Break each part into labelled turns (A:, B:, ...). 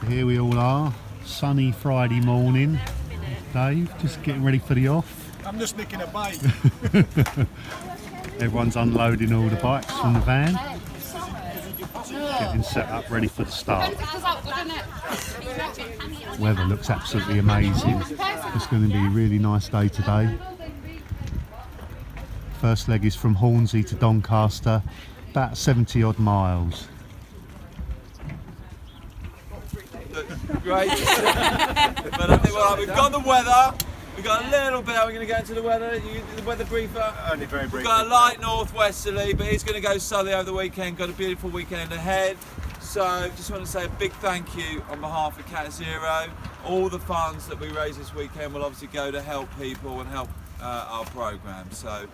A: Here we all are, sunny Friday morning. Dave, just getting ready for the off.
B: I'm just nicking a bike.
A: Everyone's unloading all the bikes from the van. Getting set up ready for the start. Weather looks absolutely amazing. It's going to be a really nice day today. First leg is from Hornsea to Doncaster, about 70 odd miles.
C: Great. But I think we've got the weather. We've got a little bit. We're going to go into the weather. The weather briefer.
B: Only very briefly.
C: We've got a light northwesterly, but it's going to go southerly over the weekend. Got a beautiful weekend ahead. So just want to say a big thank you on behalf of CATZERO. All the funds that we raise this weekend will obviously go to help people and help our programme. So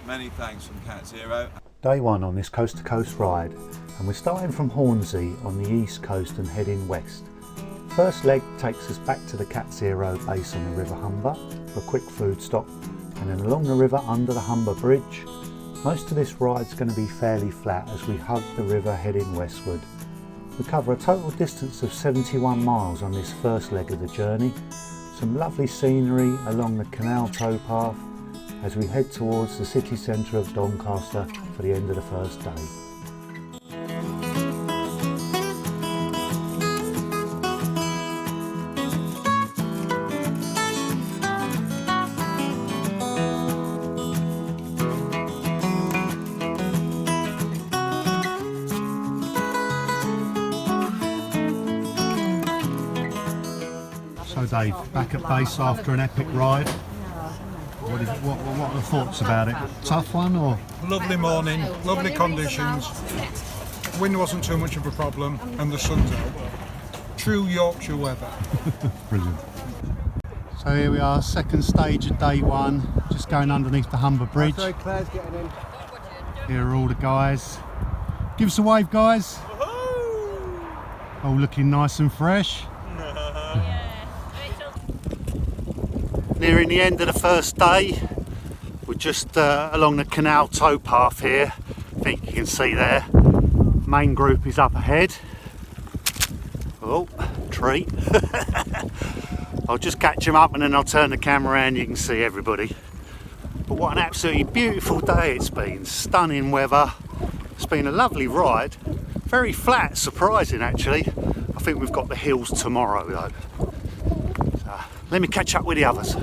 C: many thanks from CATZERO.
A: Day one on this coast to coast ride, and we're starting from Hornsea on the east coast and heading west. First leg takes us back to the CATZERO base on the River Humber for a quick food stop, and then along the river under the Humber Bridge. Most of this ride's going to be fairly flat as we hug the river heading westward. We cover a total distance of 71 miles on this first leg of the journey. Some lovely scenery along the canal towpath as we head towards the city centre of Doncaster for the end of the first day. So Dave, back at base after an epic ride. What are the thoughts about it? Tough one or?
B: Lovely morning, lovely conditions. Wind wasn't too much of a problem and the sun's out. True Yorkshire weather.
A: Brilliant. So here we are, second stage of day one, just going underneath the Humber Bridge.
B: Claire's getting in.
A: Here are all the guys. Give us a wave, guys. All looking nice and fresh. Nearing the end of the first day, we're just along the canal towpath here. I think you can see there. Main group is up ahead. Oh, tree. I'll just catch them up and then I'll turn the camera around, you can see everybody. But what an absolutely beautiful day it's been. Stunning weather. It's been a lovely ride. Very flat, surprising actually. I think we've got the hills tomorrow though. So, let me catch up with the others.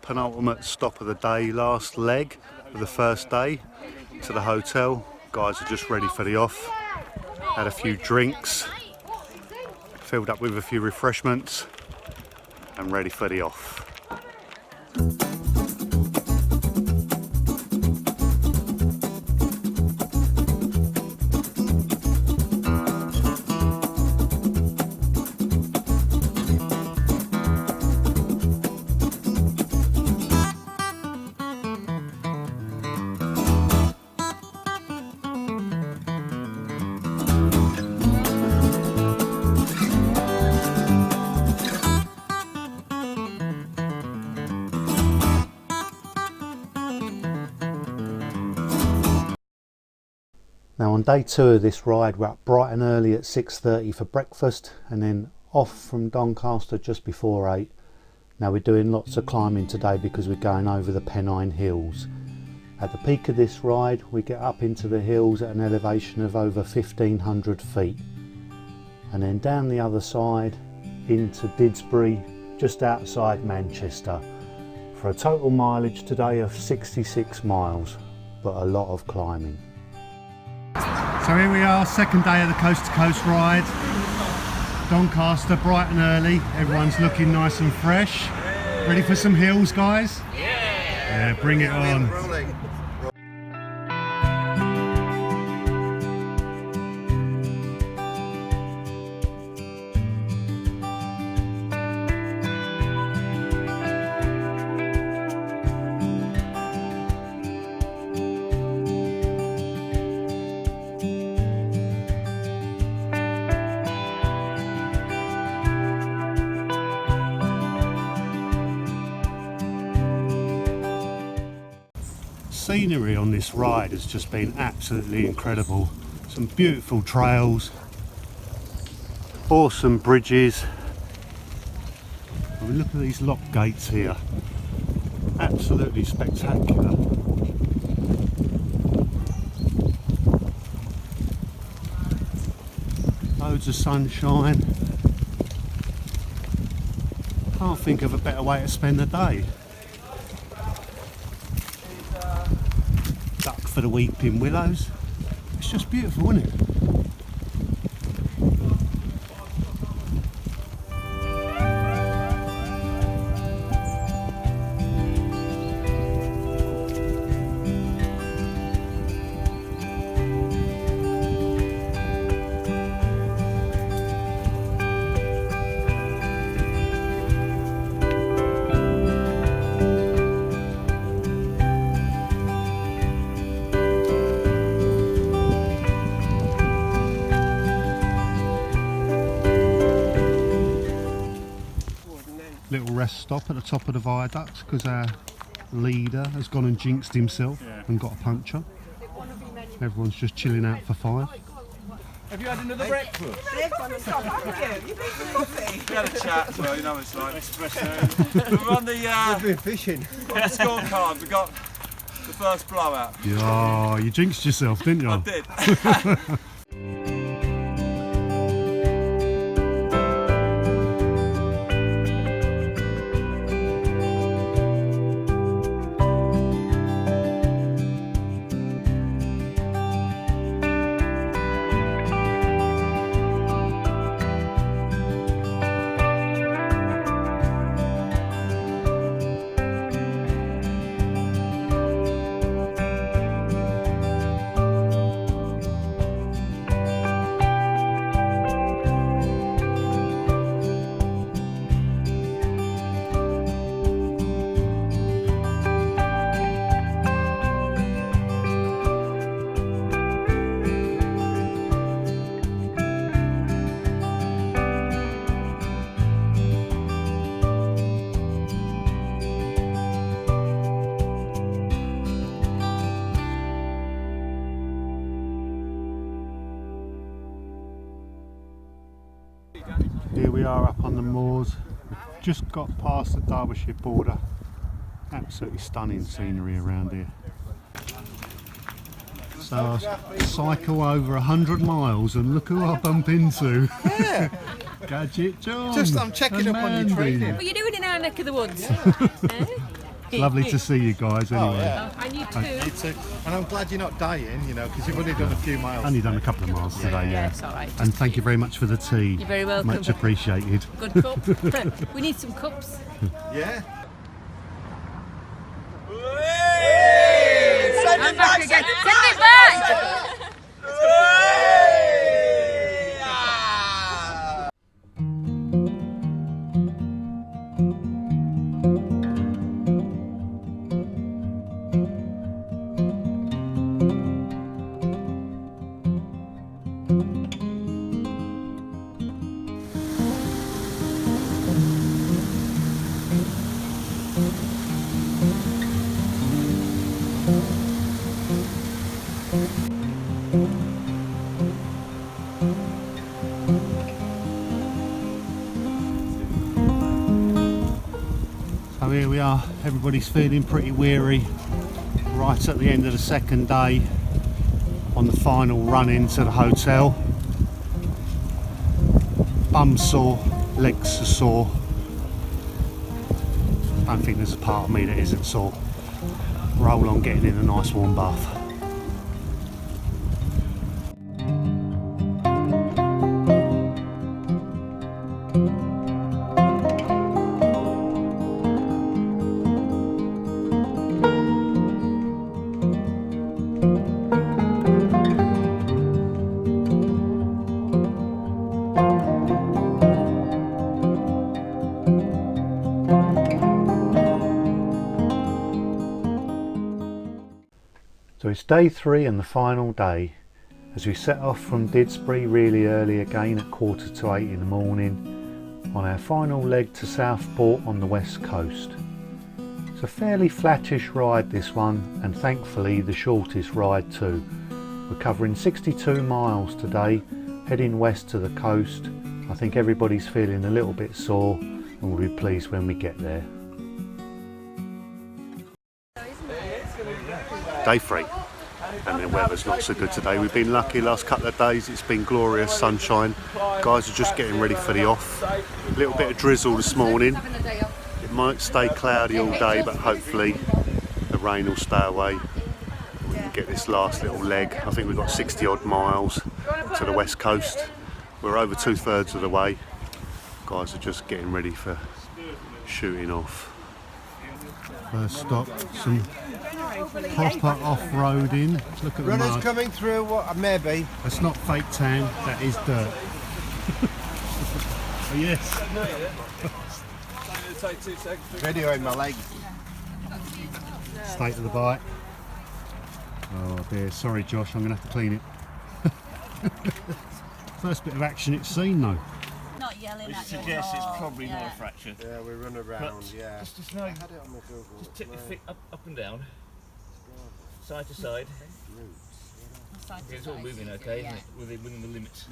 A: Penultimate stop of the day, last leg of the first day to the hotel. Guys are just ready for the off. Had a few drinks, filled up with a few refreshments and ready for the off. Now on day two of this ride, we're up bright and early at 6:30 for breakfast and then off from Doncaster just before 8 Now we're doing lots of climbing today because we're going over the Pennine Hills. At the peak of this ride we get up into the hills at an elevation of over 1500 feet and then down the other side into Didsbury just outside Manchester for a total mileage today of 66 miles, but a lot of climbing. So here we are, second day of the coast to coast ride. Doncaster, bright and early, everyone's looking nice and fresh. Ready for some hills, guys? Yeah, bring it on. Scenery on this ride has just been absolutely incredible. Some beautiful trails, awesome bridges. I mean, look at these lock gates here, absolutely spectacular. Loads of sunshine. Can't think of a better way to spend the day. Duck for the weeping willows. It's just beautiful, isn't it? Little rest stop at the top of the viaduct because our leader has gone and jinxed himself and got a puncture. Everyone's just chilling out for 5.
C: Have you had another breakfast?
D: They've gone and stopped, haven't you? You've been for coffee.
C: We had a chat as well, you know what it's like. Espresso. We're on the
B: fishing.
C: on the scorecard, we got the first blowout.
A: Yeah, you jinxed yourself, didn't you?
C: I did.
A: Here we are up on the moors. We've just got past the Derbyshire border. Absolutely stunning scenery around here. So I cycle over 100 miles and look who I bump into.
E: Yeah.
A: Gadget John.
E: Just I'm checking up on your training.
F: What are you doing in our neck of the woods?
A: Lovely to see you guys anyway.
E: Oh, yeah.
F: And you too.
E: It's and I'm glad you're not dying, you know, because you've only done a few miles.
A: Only done a couple of miles today,
F: Yeah, it's all right.
A: And thank you very much for the tea.
F: You're very welcome.
A: Much appreciated.
F: Good cup. We need some cups.
E: Yeah.
F: I'm back again. Send me back!
A: So here we are, everybody's feeling pretty weary right at the end of the second day on the final run into the hotel. Bum sore, legs are sore. Don't think there's a part of me that isn't sore. Roll on getting in a nice warm bath. So it's day 3 and the final day as we set off from Didsbury really early again at 7:45 in the morning on our final leg to Southport on the west coast. It's a fairly flattish ride this one, and thankfully the shortest ride too. We're covering 62 miles today, heading west to the coast. I think everybody's feeling a little bit sore and we'll be pleased when we get there. Day 3, and the weather's not so good today. We've been lucky last couple of days, it's been glorious sunshine. Guys are just getting ready for the off. A little bit of drizzle this morning. It might stay cloudy all day, but hopefully the rain will stay away. We can get this last little leg. I think we've got 60 odd miles to the west coast. We're over 2/3 of the way. Guys are just getting ready for shooting off. First stop, some proper off-roading. Look at the
G: Runners
A: mud.
G: coming through, what maybe.
A: That's not fake tan, that is dirt. Oh, yes.
G: Video in my legs.
A: State of the bike. Oh dear, sorry Josh, I'm going to have to clean it. First bit of action it's seen though.
H: Not yelling at you.
I: Suggest it's probably not a fracture.
G: Yeah, we run around, yeah.
I: Just know,
G: I had it on my Google.
I: just tip your feet up and down, side to side. It's all moving okay, isn't it? Within the limits.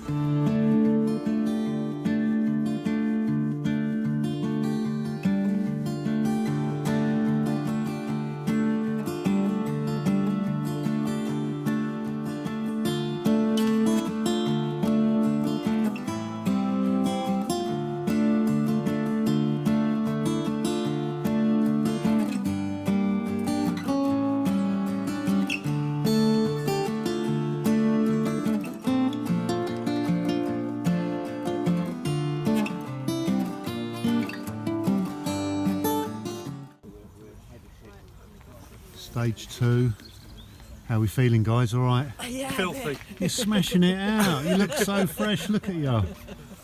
A: Stage 2. How are we feeling, guys? All right?
D: Yeah.
I: Filthy.
A: You're smashing it out. You look so fresh. Look at you.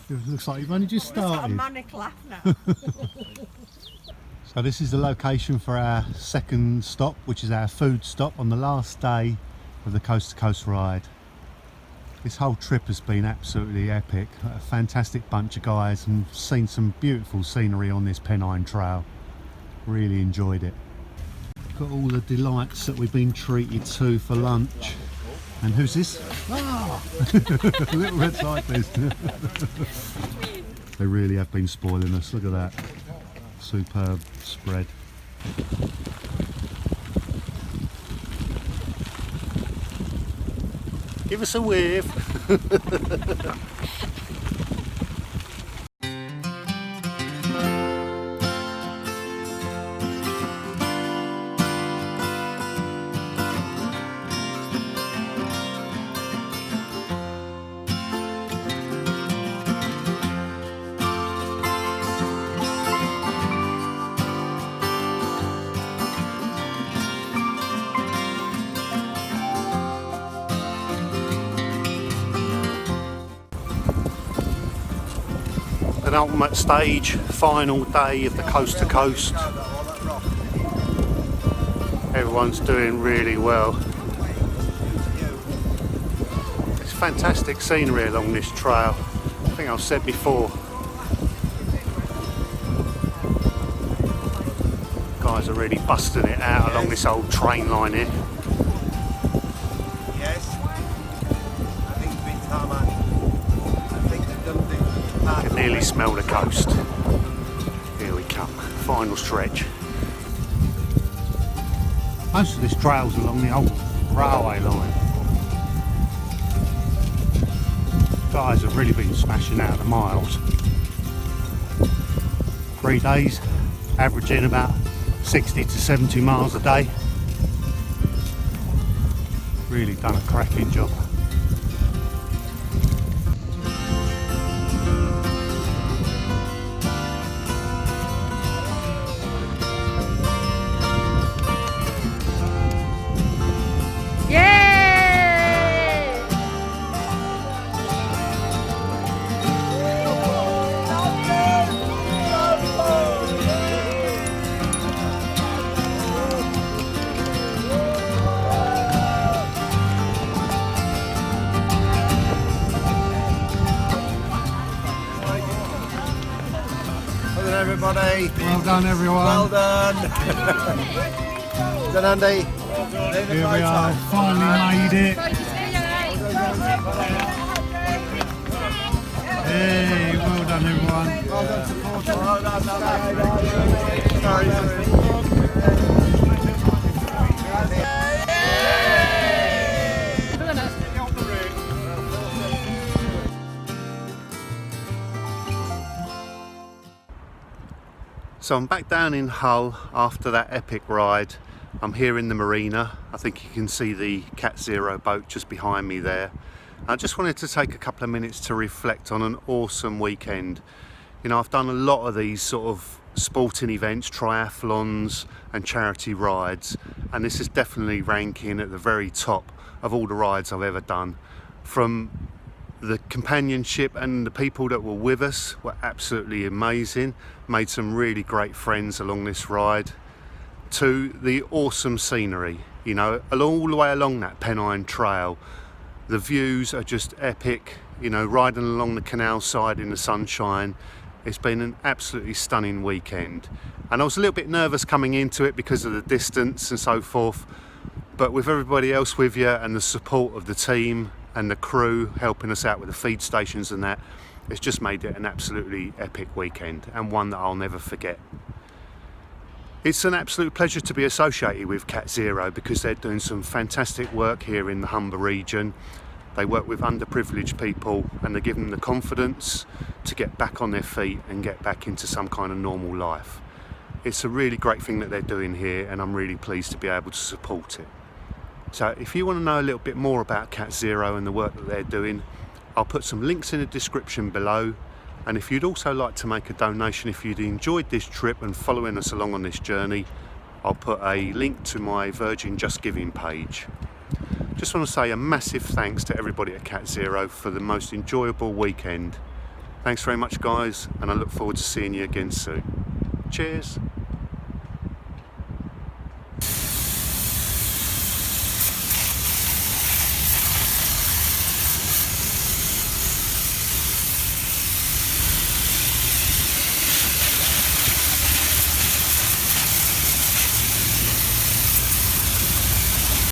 A: It looks like you've only just
D: Got a
A: started.
D: manic laugh now.
A: So this is the location for our second stop, which is our food stop on the last day of the coast to coast ride. This whole trip has been absolutely epic. A fantastic bunch of guys and seen some beautiful scenery on this Pennine Trail. Really enjoyed it. Got all the delights that we've been treated to for lunch. And who's this? Ah! Little red cyclist. They really have been spoiling us. Look at that. Superb spread. Give us a wave. Penultimate stage, final day of the coast to coast. Everyone's doing really well. It's fantastic scenery along this trail. I think I've said before. Guys are really busting it out along this old train line here.
G: Yes. I think it's been tarmac. I think they've done the
A: I can nearly smell the coast. Here we up, final stretch. Most of this trail's along the old railway line. Guys have really been smashing out the miles. 3 days, averaging about 60 to 70 miles a day. Really done a cracking job.
G: Everybody.
B: Well done, everyone.
G: Well done. Well done, Andy.
B: Here we are, finally made it. Hey, well done, everyone.
G: Well done, supporter. Well done.
A: So I'm back down in Hull after that epic ride. I'm here in the marina. I think you can see the CATZERO boat just behind me there. I just wanted to take a couple of minutes to reflect on an awesome weekend. You know, I've done a lot of these sort of sporting events, triathlons and charity rides, and this is definitely ranking at the very top of all the rides I've ever done. From the companionship and the people that were with us were absolutely amazing. Made some really great friends along this ride. To the awesome scenery, you know, all the way along that Pennine Trail. The views are just epic, you know, riding along the canal side in the sunshine. It's been an absolutely stunning weekend. And I was a little bit nervous coming into it because of the distance and so forth. But with everybody else with you and the support of the team and the crew helping us out with the feed stations and that, it's just made it an absolutely epic weekend and one that I'll never forget. It's an absolute pleasure to be associated with CATZERO because they're doing some fantastic work here in the Humber region. They work with underprivileged people and they give them the confidence to get back on their feet and get back into some kind of normal life. It's a really great thing that they're doing here and I'm really pleased to be able to support it. So if you want to know a little bit more about CATZERO and the work that they're doing, I'll put some links in the description below. And if you'd also like to make a donation, if you'd enjoyed this trip and following us along on this journey, I'll put a link to my Virgin Just Giving page. Just want to say a massive thanks to everybody at CATZERO for the most enjoyable weekend. Thanks very much guys, and I look forward to seeing you again soon. Cheers.